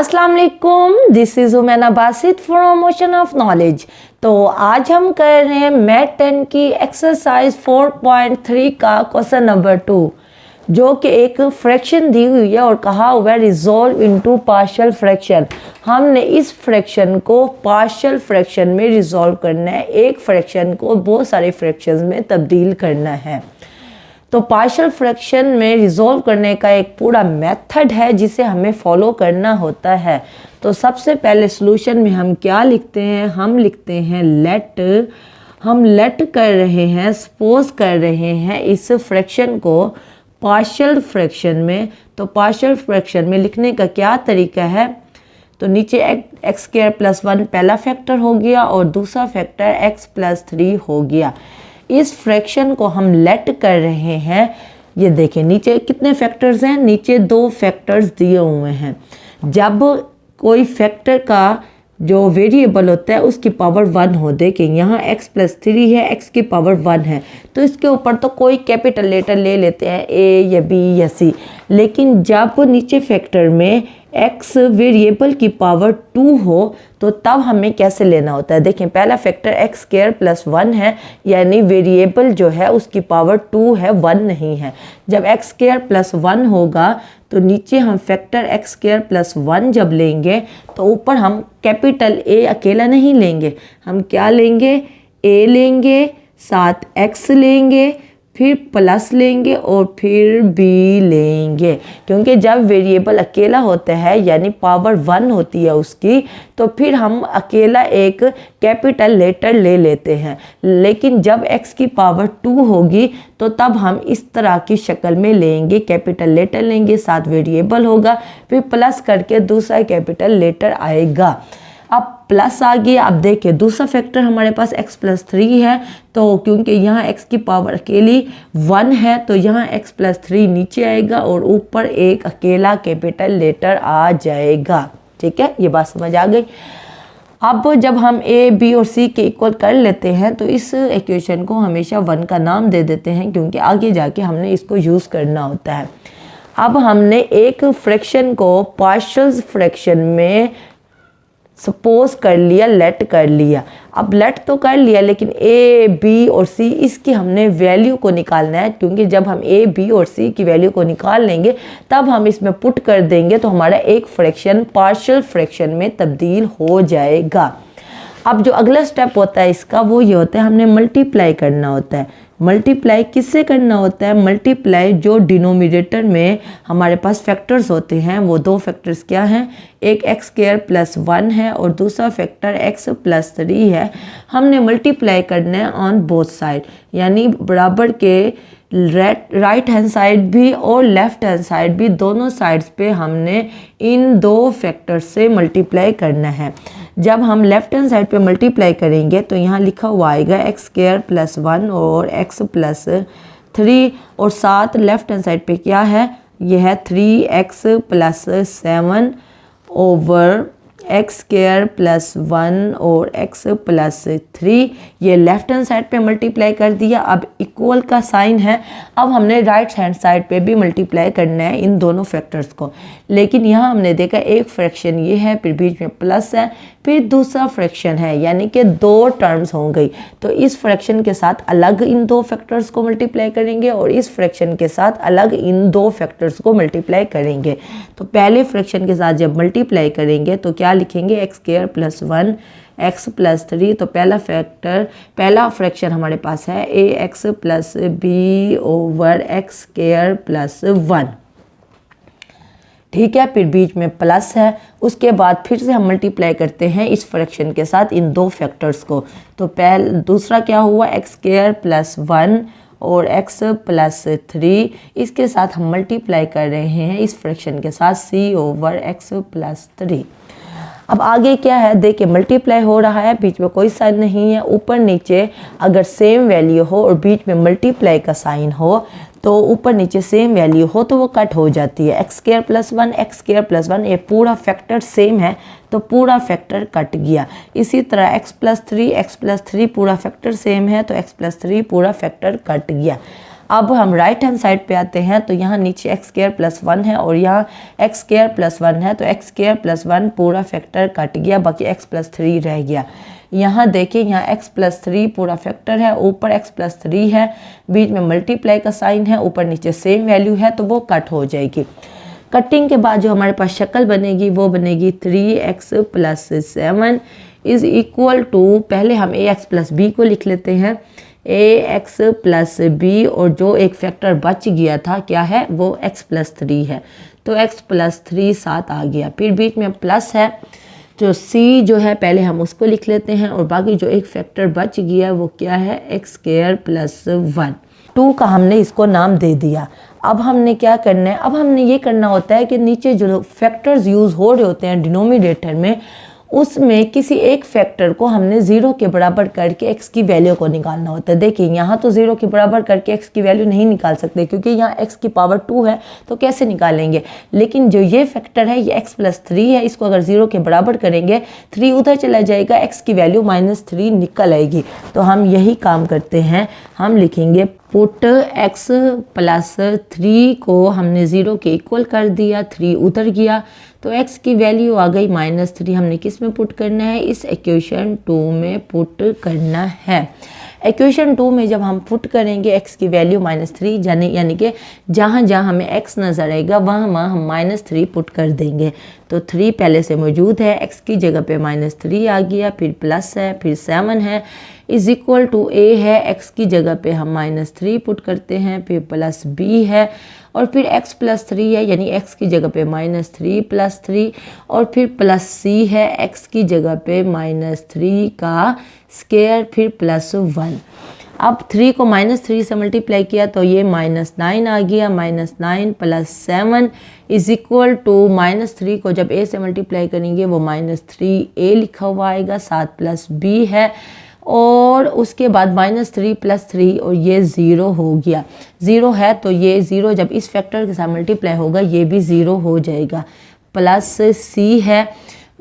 अस्सलाम वालेकुम, this is Umaina Basit from ocean of knowledge. तो आज हम कर रहे हैं मैथ 10 की एक्सरसाइज 4.3 का क्वेश्चन नंबर 2, जो कि एक फ्रैक्शन दी हुई है और कहा हुआ है रिजॉल्व इनटू पार्शियल फ्रैक्शन। हमने इस फ्रैक्शन को पार्शियल फ्रैक्शन में रिजॉल्व करना है, एक फ्रैक्शन को बहुत सारे फ्रैक्शंस में तब्दील करना है। तो पार्शियल फ्रैक्शन में रिजॉल्व करने का एक पूरा मेथड है जिसे हमें फॉलो करना होता है। तो सबसे पहले सॉल्यूशन में हम क्या लिखते हैं, हम लिखते हैं लेट। हम लेट कर रहे हैं, सपोज कर रहे हैं इस फ्रैक्शन को पार्शियल फ्रैक्शन में। तो पार्शियल फ्रैक्शन में लिखने का क्या तरीका है, तो नीचे एक्स स्क्वायर प्लस 1 पहला फैक्टर हो गया और दूसरा फैक्टर एक्स प्लस 3 हो गया। इस फ्रैक्शन को हम लेट कर रहे हैं। ये देखें नीचे कितने फैक्टर्स हैं, नीचे 2 फैक्टर्स दिए हुए हैं। जब कोई फैक्टर का जो वेरिएबल होता है उसकी पावर 1 हो, देखें यहाँ x प्लस 3 है, x की पावर 1 है, तो इसके ऊपर तो कोई कैपिटल लेटर ले लेते हैं a या b या c। लेकिन जब नीचे फैक्टर में x वेरिएबल की पावर 2 हो तो तब हमें कैसे लेना होता है। देखें पहला फैक्टर x स्क्वायर प्लस 1 है, यानी वेरिएबल जो है उसकी पावर 2 है, 1 नहीं है। जब x स्क्वायर प्लस 1 होगा तो नीचे हम फैक्टर x स्क्वायर प्लस 1 जब लेंगे तो ऊपर हम कैपिटल A अकेला नहीं लेंगे, हम क्या लेंगे, A लेंगे, साथ x लेंगे, फिर प्लस लेंगे और फिर b लेंगे। क्योंकि जब वेरिएबल अकेला होता है यानी पावर 1 होती है उसकी, तो फिर हम अकेला एक कैपिटल लेटर ले लेते हैं। लेकिन जब x की पावर 2 होगी तो तब हम इस तरह की शक्ल में लेंगे, कैपिटल लेटर लेंगे, साथ वेरिएबल होगा, फिर प्लस करके दूसरा कैपिटल लेटर आएगा। अब प्लस आ गया। अब देखिए दूसरा फैक्टर हमारे पास x प्लस 3 है, तो क्योंकि यहाँ x की पावर अकेली 1 है तो यहाँ x प्लस 3 नीचे आएगा और ऊपर एक अकेला कैपिटल लेटर आ जाएगा। ठीक है, ये बात समझ आ गई। अब जब हम a, b और c के इक्वल कर लेते हैं तो इस इक्वेशन को हमेशा 1 का नाम दे देते हैं, क्योंकि आगे जाके हमने इसको यूज़ करना होता है। अब हमने एक फ्रैक्शन को पार्शियल फ्रैक्शन में सपोज कर लिया, लेट कर लिया। अब लेट तो कर लिया, लेकिन a, b और c इसकी हमने वैल्यू को निकालना है, क्योंकि जब हम a, b और c की वैल्यू को निकाल लेंगे तब हम इसमें पुट कर देंगे तो हमारा एक फ्रैक्शन पार्शियल फ्रैक्शन में तब्दील हो जाएगा। अब जो अगला स्टेप होता है इसका वो ये होता है, हमने मल्टीप्लाई करना होता है। मल्टीप्लाई किससे करना होता है, मल्टीप्लाई जो डिनोमिनेटर में हमारे पास फैक्टर्स होते हैं वो 2 फैक्टर्स क्या हैं, एक एक्स स्क्वायर प्लस 1 है और दूसरा फैक्टर x प्लस 3 है। हमने मल्टीप्लाई करना है ऑन बोथ साइड, यानी बराबर के राइट हैंड साइड भी और लेफ्ट हैंड साइड भी, दोनों साइड्स पे हमने इन 2 फैक्टर्स से मल्टीप्लाई करना है। जब हम लेफ्ट हैंड साइड पे मल्टीप्लाई करेंगे तो यहाँ लिखा हुआ आएगा एक्स स्क्वायर प्लस 1 और x प्लस 3, और साथ लेफ्ट हैंड साइड पे क्या है, यह है 3x plus 7 over x square plus 1 और x प्लस 3। ये लेफ्ट हैंड साइड पे मल्टीप्लाई कर दिया। अब इक्वल का साइन है, अब हमने राइट हैंड साइड पे भी मल्टीप्लाई करना है इन दोनों फैक्टर्स को। लेकिन यहाँ हमने देखा एक फ्रैक्शन ये है, फिर बीच में प्लस है, फिर दूसरा फ्रैक्शन है, यानी कि 2 टर्म्स हो गई। तो इस फ्रैक्शन के साथ अलग इन 2 फैक्टर्स को मल्टीप्लाई करेंगे और इस फ्रैक्शन के साथ अलग इन 2 फैक्टर्स को मल्टीप्लाई करेंगे। तो पहले फ्रैक्शन के साथ जब मल्टीप्लाई करेंगे तो क्या लिखेंगे, x square plus 1 x plus 3। तो पहला फ्रैक्शन हमारे पास है ax plus b over x square plus 1। ठीक है, फिर बीच में प्लस है। उसके बाद फिर से हम मल्टीप्लाई करते हैं इस फ्रैक्शन के साथ इन 2 फैक्टर्स को। तो दूसरा क्या हुआ, एक्स स्क्वायर प्लस 1 और x प्लस 3, इसके साथ हम मल्टीप्लाई कर रहे हैं इस फ्रैक्शन के साथ c ओवर x प्लस 3। अब आगे क्या है, देखिए मल्टीप्लाई हो रहा है, बीच में कोई साइन नहीं है। ऊपर नीचे अगर सेम वैल्यू हो और बीच में मल्टीप्लाई का साइन हो तो ऊपर नीचे सेम वैल्यू हो तो वो कट हो जाती है। X square plus 1 x square plus 1, ये पूरा फैक्टर सेम है तो पूरा फैक्टर कट गया। इसी तरह x प्लस 3 पूरा फैक्टर सेम है तो x प्लस 3 पूरा फैक्टर कट गया। अब हम राइट हैंड साइड पे आते हैं, तो यहाँ नीचे एक्स स्क्वायर प्लस 1 है और यहाँ एक्स स्क्वायर प्लस 1 है, तो एक्स स्क्वायर प्लस 1 पूरा फैक्टर कट गया, बाकी एक्स प्लस 3 रह गया। यहाँ देखिए यहाँ x प्लस 3 पूरा फैक्टर है, ऊपर x प्लस 3 है, बीच में मल्टीप्लाई का साइन है, ऊपर नीचे सेम वैल्यू है, तो वो कट हो जाएगी। कटिंग के बाद जो हमारे पास शक्ल बनेगी वो बनेगी 3x plus 7 is equal to, पहले हम ax प्लस b को लिख लेते हैं, ax प्लस b, और जो एक फैक्टर बच गया था क्या है वो x प्लस 3 है, तो x प्लस 3 साथ आ गया। फिर बीच में प्लस है, जो c जो है पहले हम उसको लिख लेते हैं, और बाकी जो एक फैक्टर बच गया वो क्या है एक्स स्क्वायर प्लस 1, 2 का हमने इसको नाम दे दिया। अब हमने क्या करना है, अब हमने ये करना होता है कि नीचे जो फैक्टर्स यूज़ हो रहे होते हैं डिनोमिनेटर में, उसमें किसी एक फैक्टर को हमने 0 के बराबर करके x की वैल्यू को निकालना होता है। देखिए यहाँ तो 0 के बराबर करके x की वैल्यू नहीं निकाल सकते क्योंकि यहाँ x की पावर 2 है, तो कैसे निकालेंगे। लेकिन जो ये फैक्टर है ये x प्लस 3 है, इसको अगर 0 के बराबर करेंगे 3 उधर चला जाएगा, x की वैल्यू -3 निकल आएगी। तो हम यही काम करते हैं, हम लिखेंगे पुट x प्लस 3 को हमने 0 के इक्वल कर दिया, 3 उधर गया, तो x की वैल्यू आ गई -3। हमने किस में पुट करना है, इस इक्वेशन 2 में पुट करना है। इक्वेशन 2 में जब हम पुट करेंगे x की वैल्यू -3, यानी कि जहाँ जहाँ हमें x नज़र आएगा वहाँ वहाँ हम -3 पुट कर देंगे। तो 3 पहले से मौजूद है, x की जगह पे -3 आ गया, फिर प्लस है, फिर 7 है, इज इक्वल टू a है, x की जगह पे हम -3 पुट करते हैं, फिर प्लस b है, और फिर x प्लस 3 है, यानी x की जगह पे -3 प्लस 3, और फिर प्लस c है, x की जगह पे -3 का स्क्वायर, फिर प्लस 1। अब 3 को -3 से मल्टीप्लाई किया तो ये -9 आ गया, -9 प्लस 7 इज इक्वल टू -3 को जब a से मल्टीप्लाई करेंगे वो -3a लिखा हुआ आएगा, 7 प्लस b है, और उसके बाद -3 प्लस 3 और ये 0 हो गया। 0 है तो ये 0 जब इस फैक्टर के साथ मल्टीप्लाई होगा ये भी 0 हो जाएगा। प्लस c है,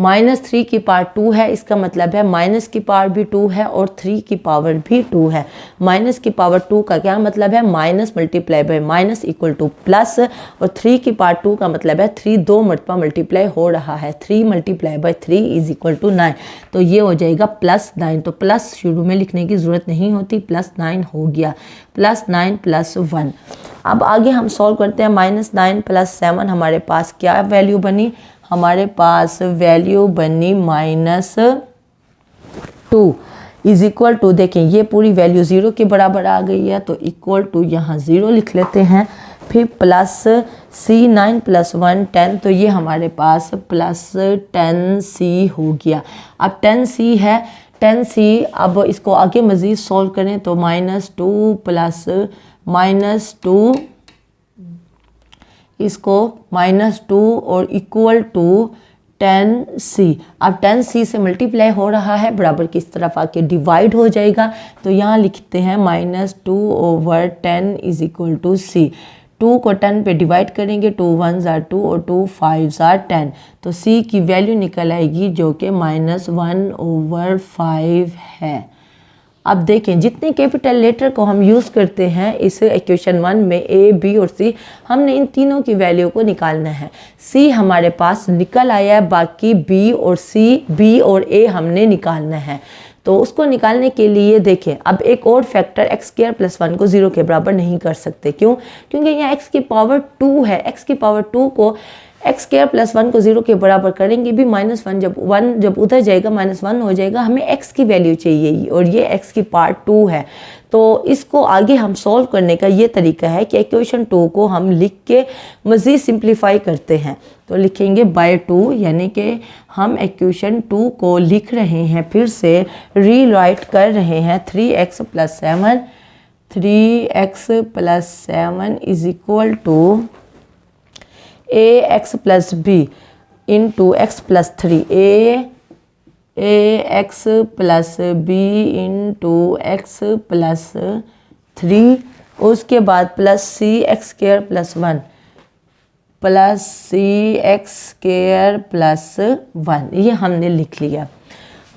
-3 की पावर 2 है, इसका मतलब है माइनस की पावर भी 2 है और 3 की पावर भी 2 है। माइनस की पावर 2 का क्या मतलब है, minus multiply by minus equal two plus, और 3 की पावर 2 का मतलब है 3 2 मरतबा मल्टीप्लाई हो रहा है, 3 multiply by 3 is equal to 9, तो ये हो जाएगा +9। तो प्लस शुरू में लिखने की ज़रूरत नहीं होती, +9 हो गया, +9 प्लस 1। अब आगे हम सॉल्व करते हैं, -9 प्लस 7 हमारे पास क्या वैल्यू बनी, हमारे पास वैल्यू बनी -2 इज इक्वल टू, देखें ये पूरी वैल्यू 0 के बराबर आ गई है, तो इक्वल टू यहाँ 0 लिख लेते हैं, फिर प्लस c 9 प्लस 1 10, तो ये हमारे पास प्लस 10c हो गया। अब 10c है, 10c अब इसको आगे मज़ीद सॉल्व करें तो -2 प्लस -2, इसको -2 और इक्वल टू 10c। अब 10c से मल्टीप्लाई हो रहा है, बराबर की इस तरफ आके डिवाइड हो जाएगा, तो यहाँ लिखते हैं -2/10 इज इक्वल टू c। 2 को 10 पे डिवाइड करेंगे, 2 1s are 2 और 2 5s are 10, तो c की वैल्यू निकल आएगी जो कि -1/5 है। अब देखें जितने कैपिटल लेटर को हम यूज़ करते हैं इस इक्वेशन 1 में, a, b और c, हमने इन तीनों की वैल्यू को निकालना है। c हमारे पास निकल आया है, बाकी b और a हमने निकालना है। तो उसको निकालने के लिए देखें, अब एक और फैक्टर एक्स स्क्वायर प्लस 1 को 0 के बराबर नहीं कर सकते, क्यों, क्योंकि यहाँ x की पावर 2 है, x की पावर 2 को एक्स स्क्वायर प्लस 1 को 0 के बराबर करेंगे भी, -1 जब उधर जाएगा -1 हो जाएगा, हमें x की वैल्यू चाहिए और ये x की पार्ट 2 है। तो इसको आगे हम सॉल्व करने का ये तरीका है कि इक्वेशन 2 को हम लिख के मज़ीद सिंप्लीफाई करते हैं, तो लिखेंगे बाय 2, यानी कि हम इक्वेशन 2 को लिख रहे हैं, फिर से रीराइट कर रहे हैं, 3x plus 7 is equal to ax plus b into x plus 3, ax plus b into x plus 3, उसके बाद plus c x square plus 1 plus c x square plus 1, ये हमने लिख लिया।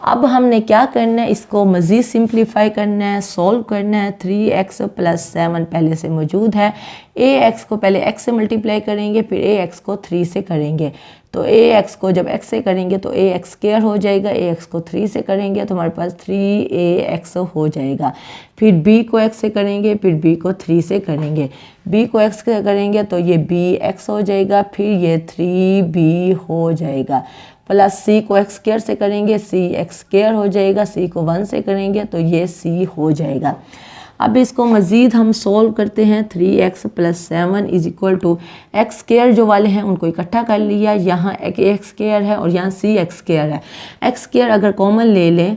अब हमने क्या करना है, इसको मज़ीद सिंप्लीफाई करना है, सॉल्व करना है। 3x + 7 पहले से मौजूद है। ax को पहले x से मल्टीप्लाई करेंगे, फिर ax को 3 से करेंगे। तो ax को जब x से करेंगे तो ax² हो जाएगा, ax को 3 से करेंगे तो हमारे पास 3ax हो जाएगा। फिर b को x से करेंगे, फिर b को 3 से करेंगे, b को x से करेंगे तो ये bx हो जाएगा, फिर ये 3b हो जाएगा। प्लस c को x² से करेंगे, cx² हो जाएगा, c को 1 से करेंगे तो ये c हो जाएगा। अब इसको मज़ीद हम सोल्व करते हैं। 3x + 7 = x² जो वाले हैं उनको इकट्ठा कर लिया, यहाँ एक x² है और यहाँ cx² है। x² अगर कॉमन ले लें,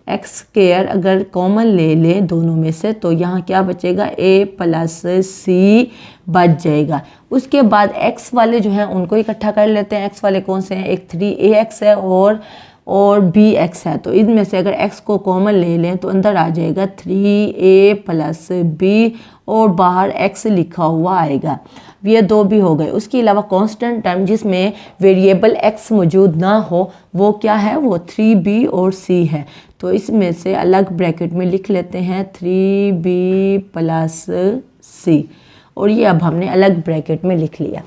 x² अगर कॉमन ले लें दोनों में से तो यहाँ क्या बचेगा, a + c बच जाएगा। उसके बाद x वाले जो हैं उनको इकट्ठा कर लेते हैं। x वाले कौन से हैं, एक 3ax है और bx है। तो इनमें से अगर x को कॉमन ले लें तो अंदर आ जाएगा 3a + b और बाहर x लिखा हुआ आएगा। ये दो भी हो गए। उसके अलावा कांस्टेंट टर्म जिसमें वेरिएबल x मौजूद ना हो वो क्या है, वो 3b और c है। तो इसमें से अलग ब्रैकेट में लिख लेते हैं 3b + c और ये अब हमने अलग ब्रैकेट में लिख लिया।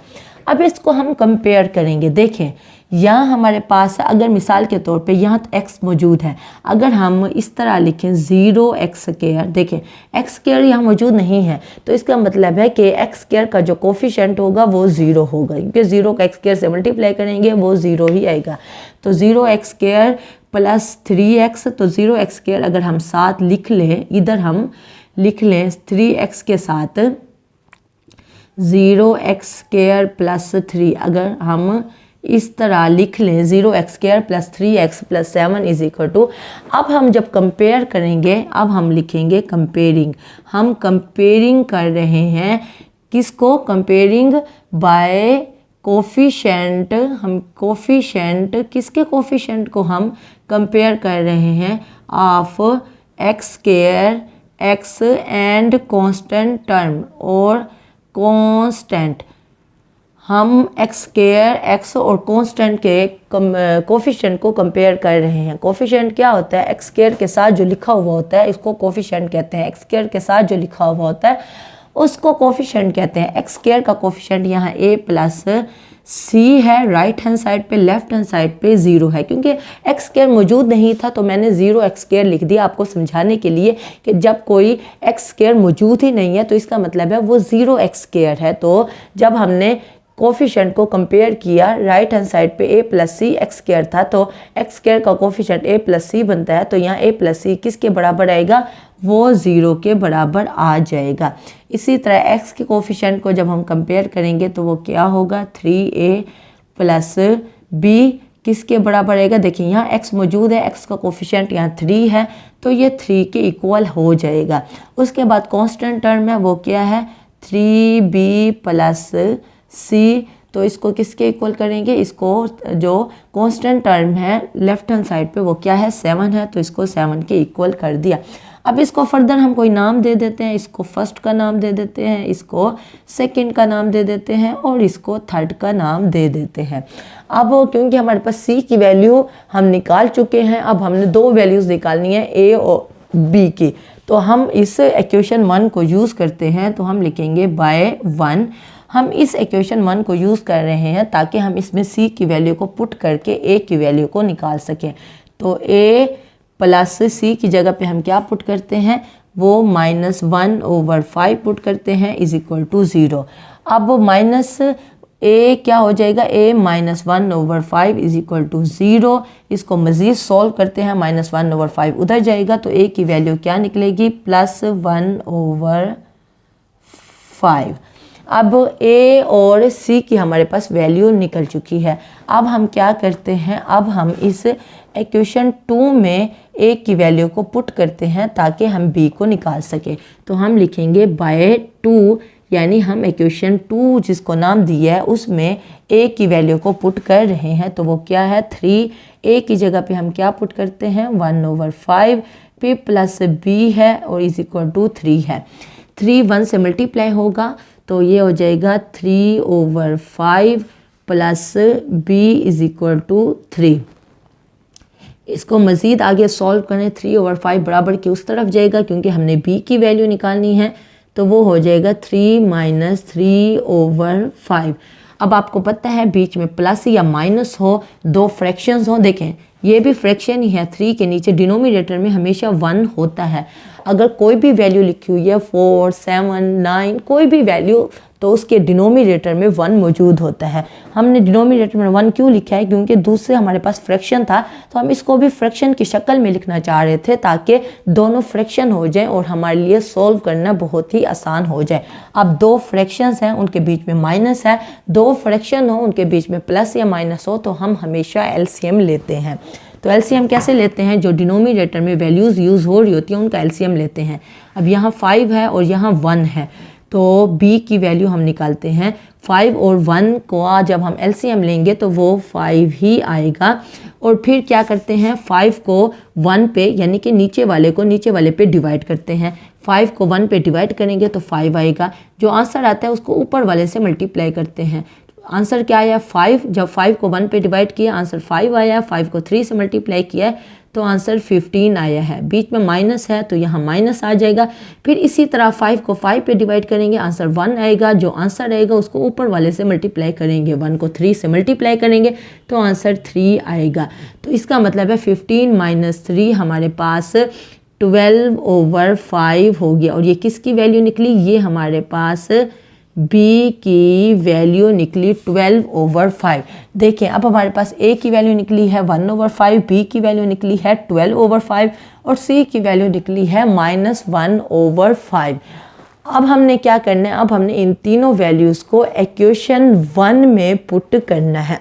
अब इसको हम कंपेयर करेंगे। देखें यहाँ हमारे पास अगर मिसाल के तौर पे यहाँ x मौजूद है, अगर हम इस तरह लिखें 0x², देखें x² यहाँ मौजूद नहीं है तो इसका मतलब है कि x² का जो कोफिशिएंट होगा वो 0 होगा, क्योंकि 0 का x² से मल्टीप्लाई करेंगे वो 0 ही आएगा। तो 0x² + 3x, तो 0x² अगर हम साथ लिख लें, इधर हम लिख लें 3x के साथ 0x² + 3, अगर हम इस तरह लिख लें 0x² + 3x + 7 = अब हम जब कंपेयर करेंगे, अब हम लिखेंगे कंपेयरिंग। हम कंपेयरिंग कर रहे हैं किसको, कंपेयरिंग बाय कोफिशिएंट। हम कोफिशिएंट किसके कोफिशिएंट को हम कंपेयर कर रहे हैं, of x² x and constant term और कांस्टेंट। हम x² x और कांस्टेंट के कोफिशिएंट को कंपेयर कर रहे हैं। कोफिशिएंट क्या होता है, x² के साथ जो लिखा हुआ होता है इसको कोफिशिएंट कहते हैं। x² के साथ जो लिखा हुआ होता है उसको कोफिशिएंट कहते हैं। x² का कोफिशिएंट यहाँ a + c है राइट हैंड साइड पे, लेफ्ट हैंड साइड पे 0 है। क्योंकि x² मौजूद नहीं था तो मैंने 0x² लिख दिया आपको समझाने के लिए कि जब कोई x² मौजूद ही नहीं है तो इसका मतलब है वो 0x² है। तो जब हमने कोफिशिएंट को कंपेयर किया, राइट हैंड साइड पे a + c x² था तो x² का कोफिशिएंट a + c बनता है, तो यहाँ a + c किसके बराबर आएगा, वो 0 के बराबर आ जाएगा। इसी तरह x के कोफिशिएंट को जब हम कंपेयर करेंगे तो वो क्या होगा, 3a + b किसके बराबर आएगा। देखिए यहाँ x मौजूद है, x का कोफिशिएंट यहाँ 3 है तो ये 3 के इक्वल हो जाएगा। उसके बाद कांस्टेंट टर्म है वो क्या है, 3b + c, तो इसको किसके इक्वल करेंगे, इसको जो कांस्टेंट टर्म है लेफ्ट हैंड साइड पे वो क्या है, 7 है, तो इसको 7 के इक्वल कर दिया। अब इसको फर्दर हम कोई नाम दे देते हैं, इसको फर्स्ट का नाम दे देते हैं, इसको सेकंड का नाम दे देते हैं और इसको थर्ड का नाम दे देते हैं। अब क्योंकि हमारे पास c की वैल्यू हम निकाल चुके हैं, अब हमने दो वैल्यूज़ निकालनी है a और b की, तो हम इस इक्वेशन 1 को यूज़ करते हैं। तो हम लिखेंगे बाय 1। हम इस इक्वेशन 1 को यूज़ कर रहे हैं ताकि हम इसमें c की वैल्यू को पुट करके a की वैल्यू को निकाल सकें। तो a + c की जगह पे हम क्या पुट करते हैं, वो -1/5 पुट करते हैं = 0। अब माइनस a क्या हो जाएगा, a -1/5 = 0। इसको मज़ीद सॉल्व करते हैं, -1/5 उधर जाएगा तो a की वैल्यू क्या निकलेगी, +1/5। अब a और c की हमारे पास वैल्यू निकल चुकी है। अब हम क्या करते हैं, अब हम इस इक्वेशन 2 में a की वैल्यू को पुट करते हैं ताकि हम b को निकाल सकें। तो हम लिखेंगे बाय 2, यानी हम इक्वेशन 2 जिसको नाम दिया है उसमें a की वैल्यू को पुट कर रहे हैं। तो वो क्या है, 3, a की जगह पे हम क्या पुट करते हैं, 1/5, p + b है और = 3 है। 3 1 से मल्टीप्लाई होगा तो ये हो जाएगा 3/5 + b = 3। इसको मज़ीद आगे सॉल्व करें 3/5 बराबर के उस तरफ जाएगा क्योंकि हमने b की वैल्यू निकालनी है, तो वो हो जाएगा 3 - 3/5। अब आपको पता है बीच में प्लस या माइनस हो, दो फ्रैक्शंस हो, देखें ये भी फ्रैक्शन ही है, 3 के नीचे डिनोमिनेटर में हमेशा 1 होता है। अगर कोई भी वैल्यू लिखी हुई है 4, 7, 9 कोई भी वैल्यू, तो उसके डिनोमिनेटर में 1 मौजूद होता है। हमने डिनोमिनेटर में 1 क्यों लिखा है? क्योंकि दूसरे हमारे पास फ्रैक्शन था, तो हम इसको भी फ्रैक्शन की शक्ल में लिखना चाह रहे थे ताकि दोनों फ्रैक्शन हो जाएं और हमारे लिए सॉल्व करना बहुत ही आसान हो जाए। अब दो फ्रैक्शंस हैं, उनके बीच में माइनस है, दो फ्रैक्शन हो उनके बीच में प्लस या माइनस हो, तो हम हमेशा एलसीएम लेते हैं। तो एलसीएम कैसे लेते हैं? जो डिनोमिनेटर में वैल्यूज़ यूज़ हो रही होती हैं उनका एलसीएम लेते हैं। अब यहाँ 5 है और यहाँ 1 है, तो b की वैल्यू हम निकालते हैं। 5 और 1 को जब हम एलसीएम लेंगे तो वो 5 ही आएगा। और फिर क्या करते हैं, 5 को 1 पे यानी कि नीचे वाले पे डिवाइड करते हैं। 5 को 1 पे डिवाइड करेंगे तो 5 आएगा। जो आंसर आता है उसको ऊपर वाले से मल्टीप्लाई करते हैं। आंसर क्या आया? 5। जब 5 को 1 पे डिवाइड किया आंसर 5 आया। 5 को 3 से मल्टीप्लाई किया तो आंसर 15 आया है। बीच में माइनस है तो यहाँ माइनस आ जाएगा। फिर इसी तरह 5 को 5 पे डिवाइड करेंगे आंसर 1 आएगा। जो आंसर आएगा उसको ऊपर वाले से मल्टीप्लाई करेंगे, 1 को 3 से मल्टीप्लाई करेंगे तो आंसर 3 आएगा। तो इसका मतलब है 15 - 3 हमारे पास 12/5 हो गया। और ये किसकी वैल्यू निकली? ये हमारे पास b की वैल्यू निकली 12/5। देखें अब हमारे पास a की वैल्यू निकली है 1/5, b की वैल्यू निकली है 12/5 और c की वैल्यू निकली है -1/5। अब हमने क्या करना है? अब हमने इन तीनों वैल्यूज़ को इक्वेशन 1 में पुट करना है।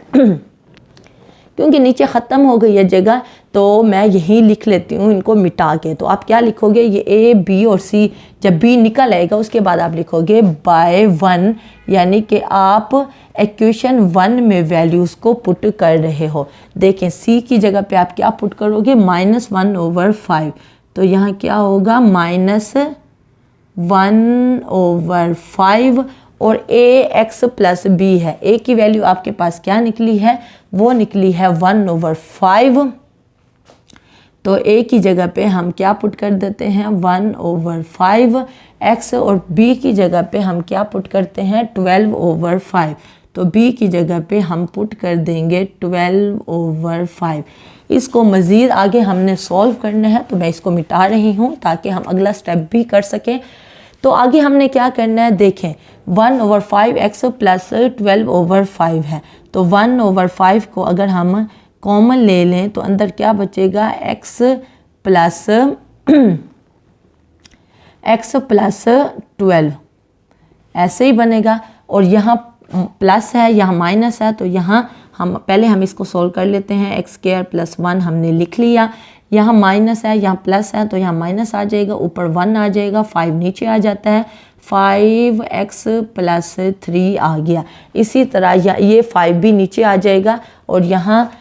क्योंकि नीचे ख़त्म हो गई है जगह, तो मैं यहीं लिख लेती हूँ इनको मिटा के। तो आप क्या लिखोगे? ये a, b और c, जब b निकल आएगा उसके बाद आप लिखोगे बाय 1, यानी कि आप इक्वेशन 1 में वैल्यूज़ को पुट कर रहे हो। देखें c की जगह पे आप क्या पुट करोगे? -1/5। तो यहाँ क्या होगा? -1/5 और ax + b है। a की वैल्यू आपके पास क्या निकली है? वो निकली है 1/5। तो a की जगह पे हम क्या पुट कर देते हैं? 1/5। x और b की जगह पे हम क्या पुट करते हैं? 12/5। तो b की जगह पे हम पुट कर देंगे 12/5। इसको मज़ीद आगे हमने सॉल्व करना है, तो मैं इसको मिटा रही हूँ ताकि हम अगला स्टेप भी कर सकें। तो आगे हमने क्या करना है? देखें 1/5x + 12/5 है, तो 1/5 को अगर हम कॉमन ले लें तो अंदर क्या बचेगा? x + 12 ऐसे ही बनेगा। और यहाँ प्लस है, यहाँ माइनस है, तो यहाँ हम इसको सोल्व कर लेते हैं। x² + 1 हमने लिख लिया। यहाँ माइनस है, यहाँ प्लस है, तो यहाँ माइनस आ जाएगा, ऊपर 1 आ जाएगा, 5 नीचे आ जाता है, 5x + 3 आ गया। इसी तरह ये 5 भी नीचे आ जाएगा और यहाँ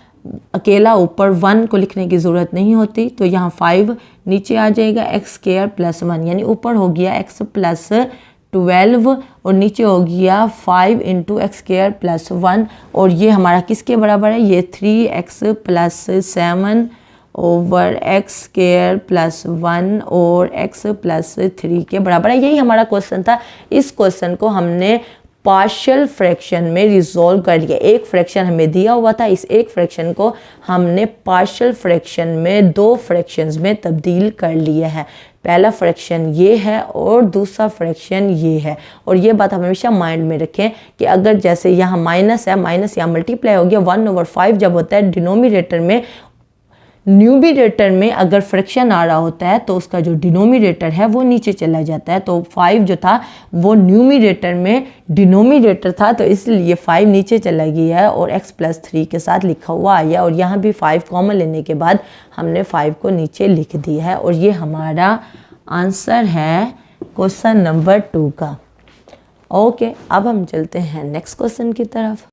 अकेला ऊपर 1 को लिखने की ज़रूरत नहीं होती, तो यहाँ 5 नीचे आ जाएगा, x² + 1 यानी ऊपर हो गया x + 12 और नीचे हो गया 5 × x² + 1। और ये हमारा किसके बराबर है? ये 3x + 7 ओवर x² + 1 और x + 3 के बराबर है। यही हमारा क्वेश्चन था। इस क्वेश्चन को हमने पार्शियल फ्रैक्शन में रिजॉल्व कर लिया। एक फ्रैक्शन हमें दिया हुआ था, इस एक फ्रैक्शन को हमने पार्शियल फ्रैक्शन में दो फ्रैक्शंस में तब्दील कर लिया है। पहला फ्रैक्शन ये है और दूसरा फ्रैक्शन ये है। और ये बात हमेशा माइंड में रखें कि अगर जैसे यहाँ माइनस है, माइनस यहाँ मल्टीप्लाई हो गया, 1/5 जब होता है डिनोमिनेटर में, न्यूमिनेटर में अगर फ्रैक्शन आ रहा होता है तो उसका जो डिनोमिनेटर है वो नीचे चला जाता है। तो 5 जो था वो न्यूमिनेटर में डिनोमिनेटर था, तो इसलिए 5 नीचे चला गया है और x + 3 के साथ लिखा हुआ आया। और यहाँ भी 5 कॉमन लेने के बाद हमने 5 को नीचे लिख दिया है। और ये हमारा आंसर है क्वेश्चन नंबर 2 का। ओके, अब हम चलते हैं नेक्स्ट क्वेश्चन की तरफ।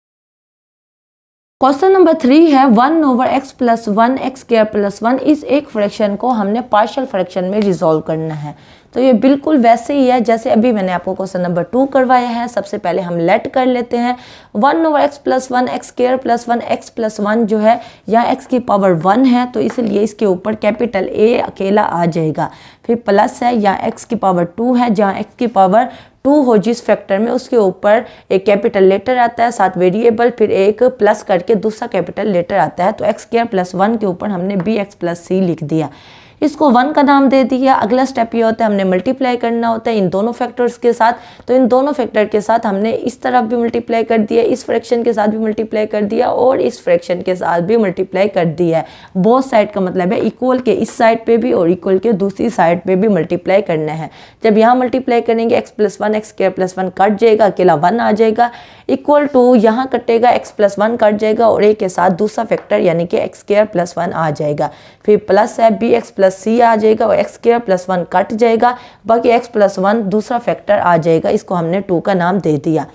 क्वेश्चन नंबर 3 है 1/x + 1 x² + 1। इस एक फ्रैक्शन को हमने पार्शियल फ्रैक्शन में रिजॉल्व करना है। तो ये बिल्कुल वैसे ही है जैसे अभी मैंने आपको क्वेश्चन नंबर 2 करवाया है। सबसे पहले हम लेट कर लेते हैं 1/x+1 x² + 1 x+1 जो है यहाँ x की पावर 1 है तो इसलिए इसके ऊपर कैपिटल A अकेला आ जाएगा। फिर प्लस है यहाँ x की पावर 2 है, जहाँ x की पावर 2 हो जिस फैक्टर में उसके ऊपर एक कैपिटल लेटर आता है साथ वेरिएबल, फिर एक प्लस करके दूसरा कैपिटल लेटर आता है। तो x² + 1 के ऊपर हमने bx + c लिख दिया, इसको 1 का नाम दे दिया। अगला स्टेप ये होता है हमने मल्टीप्लाई करना होता है इन दोनों फैक्टर्स के साथ। तो इन दोनों फैक्टर के साथ हमने इस तरफ भी मल्टीप्लाई कर दिया, इस फ्रैक्शन के साथ भी मल्टीप्लाई कर दिया और इस फ्रैक्शन के साथ भी मल्टीप्लाई कर दिया है। बोथ साइड का मतलब है इक्वल के इस साइड पे भी और इक्वल के दूसरी साइड पे भी मल्टीप्लाई करना है। जब यहाँ मल्टीप्लाई करेंगे x+1 x² + 1 कट जाएगा, अकेला 1 आ जाएगा, इक्वल टू यहाँ कटेगा x+1 कट जाएगा और a के साथ दूसरा फैक्टर यानी कि x² + 1 आ जाएगा। फिर प्लस है bx + c आ जाएगा और x² + 1 कट जाएगा, बाकी x+1 दूसरा फैक्टर आ जाएगा, इसको हमने 2 का नाम दे दिया।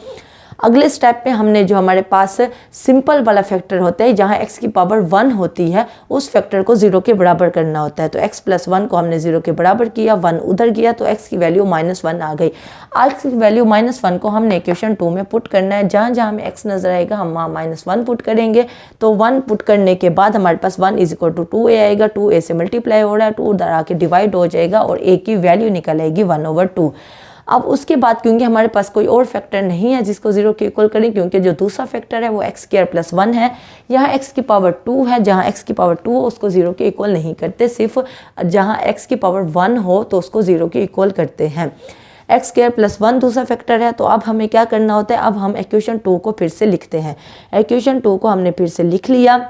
अगले स्टेप पे हमने जो हमारे पास सिंपल वाला फैक्टर होता है जहाँ x की पावर 1 होती है उस फैक्टर को 0 के बराबर करना होता है। तो x+1 को हमने 0 के बराबर किया, 1 उधर गया तो x की वैल्यू -1 आ गई। x की वैल्यू -1 को हमने इक्वेशन 2 में पुट करना है, जहाँ जहाँ हमें x नज़र आएगा हम वहाँ -1 पुट करेंगे। तो 1 पुट करने के बाद हमारे पास 1 = 2a आएगा, 2a से मल्टीप्लाई हो रहा है, 2 उधर आके डिवाइड हो जाएगा और a की वैल्यू निकल आएगी 1/2। अब उसके बाद क्योंकि हमारे पास कोई और फैक्टर नहीं है जिसको 0 के इक्वल करें, क्योंकि जो दूसरा फैक्टर है वो x² + 1 है, यहाँ x की पावर 2 है, जहाँ x की पावर 2 हो उसको 0 के इक्वल नहीं करते, सिर्फ जहाँ x की पावर 1 हो तो उसको 0 के इक्वल करते हैं। x² + 1 दूसरा फैक्टर है। तो अब हमें क्या करना होता है, अब हम इक्वेशन 2 को फिर से लिखते हैं। इक्वेशन 2 को हमने फिर से लिख लिया।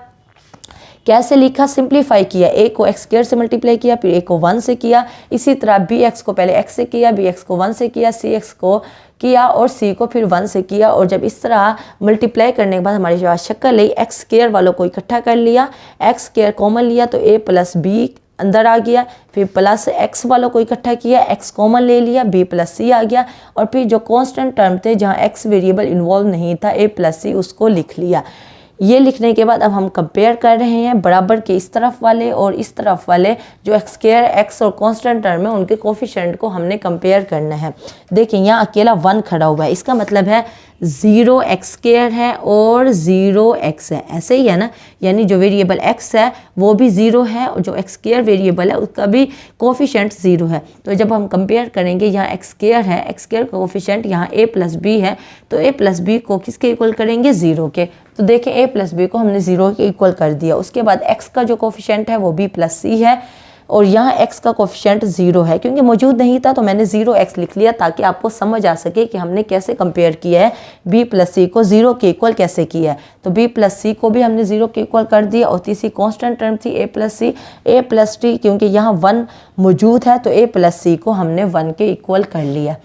कैसे लिखा, सिंप्लीफाई किया, a को x² से मल्टीप्लाई किया, फिर a को 1 से किया, इसी तरह bx को पहले x से किया, bx को 1 से किया, cx को किया और c को फिर 1 से किया। और जब इस तरह मल्टीप्लाई करने के बाद हमारी जो शक्ल है x² वालों को इकट्ठा कर लिया, x² कॉमन लिया तो a + b अंदर आ गया, फिर प्लस x वालों को इकट्ठा किया, x कॉमन ले लिया, b + c आ गया और फिर जो कांस्टेंट टर्म थे जहाँ x वेरिएबल इन्वॉल्व नहीं था a + c उसको लिख लिया। ये लिखने के बाद अब हम कंपेयर कर रहे हैं बराबर के इस तरफ वाले और इस तरफ वाले जो x² x और कांस्टेंट टर्म है उनके कोफिशिएंट को हमने कंपेयर करना है। देखिए यहाँ अकेला 1 खड़ा हुआ है, इसका मतलब है 0x² है और 0x है, ऐसे ही है ना, यानी जो वेरिएबल x है वो भी 0 है और जो x² वेरिएबल है उसका भी कोफिशिएंट 0 है। तो जब हम कंपेयर करेंगे यहाँ x² है, x² का कोफिशिएंट यहाँ a + b है, तो a + b को किसके इक्वल करेंगे, 0 के। तो देखें a + b को हमने 0 के इक्वल कर दिया। उसके बाद x का जो कोफिशिएंट है वो b + c है और यहाँ x का कोफिशिएंट 0 है, क्योंकि मौजूद नहीं था तो मैंने 0x लिख लिया ताकि आपको समझ आ सके कि हमने कैसे कंपेयर किया है, b + c को 0 के इक्वल कैसे किया है। तो b + c को भी हमने 0 के इक्वल कर दिया और तीसरी कांस्टेंट टर्म थी a + c, a + t, क्योंकि यहाँ 1 मौजूद है तो a + c को हमने 1 के इक्वल कर लिया।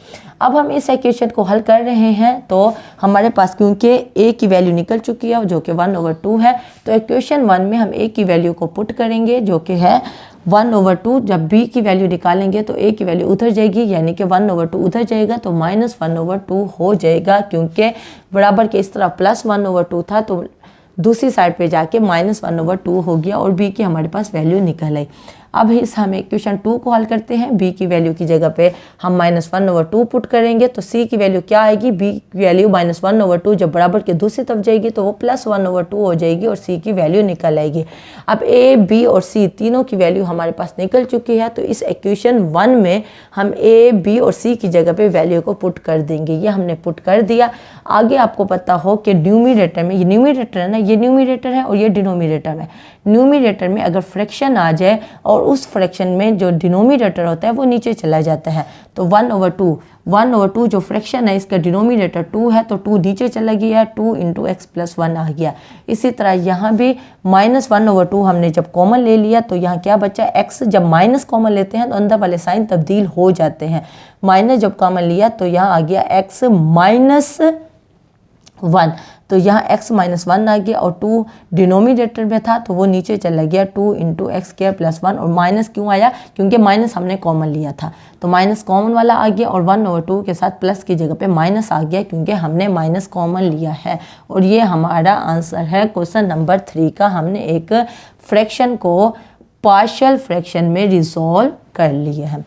अब हम इस इक्वेशन को हल कर रहे हैं तो हमारे पास क्योंकि a की वैल्यू निकल चुकी है जो कि 1/2 है, तो इक्वेशन 1 में हम a की वैल्यू को पुट करेंगे जो कि है 1/2। जब b की वैल्यू निकालेंगे तो a की वैल्यू उधर जाएगी, यानी कि 1/2 उधर जाएगा तो -1/2 हो जाएगा, क्योंकि बराबर के इस तरफ +1/2 था तो दूसरी साइड पे जाके -1/2 हो गया और b की हमारे पास वैल्यू निकल आई। अब इस हम इक्वेशन 2 को हल करते हैं। b की वैल्यू की जगह पे हम -1/2 पुट करेंगे तो c की वैल्यू क्या आएगी, b की वैल्यू -1/2 जब बराबर के दूसरी तरफ जाएगी तो वो +1/2 हो जाएगी और c की वैल्यू निकल आएगी। अब a, b और c तीनों की वैल्यू हमारे पास निकल चुकी है, तो इस इक्वेशन 1 में हम a, b और c की जगह पे वैल्यू को पुट कर देंगे। ये हमने पुट कर दिया। आगे आपको पता हो कि न्यूमरेटर में, ये न्यूमरेटर है ना, ये न्यूमरेटर है और ये डिनोमिनेटर है। न्यूमरेटर में अगर फ्रैक्शन आ जाए और उस फ्रैक्शन में जो डिनोमिनेटर होता है वो नीचे चला जाता है, तो 1/2 जो फ्रैक्शन है इसका डिनोमिनेटर 2 है तो 2 नीचे चला गया, 2 × x + 1 आ गया। इसी तरह यहाँ भी -1/2 हमने जब कॉमन ले लिया तो यहाँ क्या बचा, x। जब माइनस कॉमन लेते हैं तो अंदर वाले साइन तब्दील हो जाते हैं। माइनस जब कॉमन लिया तो यहाँ आ गया x - 1, तो यहाँ x - 1 आ गया और 2 डिनोमिनेटर में था तो वो नीचे चला गया, 2 × x² + 1। और माइनस क्यों आया, क्योंकि माइनस हमने कॉमन लिया था तो माइनस कॉमन वाला आ गया और 1/2 के साथ प्लस की जगह पे माइनस आ गया क्योंकि हमने माइनस कॉमन लिया है। और ये हमारा आंसर है क्वेश्चन नंबर 3 का। हमने एक फ्रैक्शन को पार्शियल फ्रैक्शन में रिजॉल्व कर लिया है।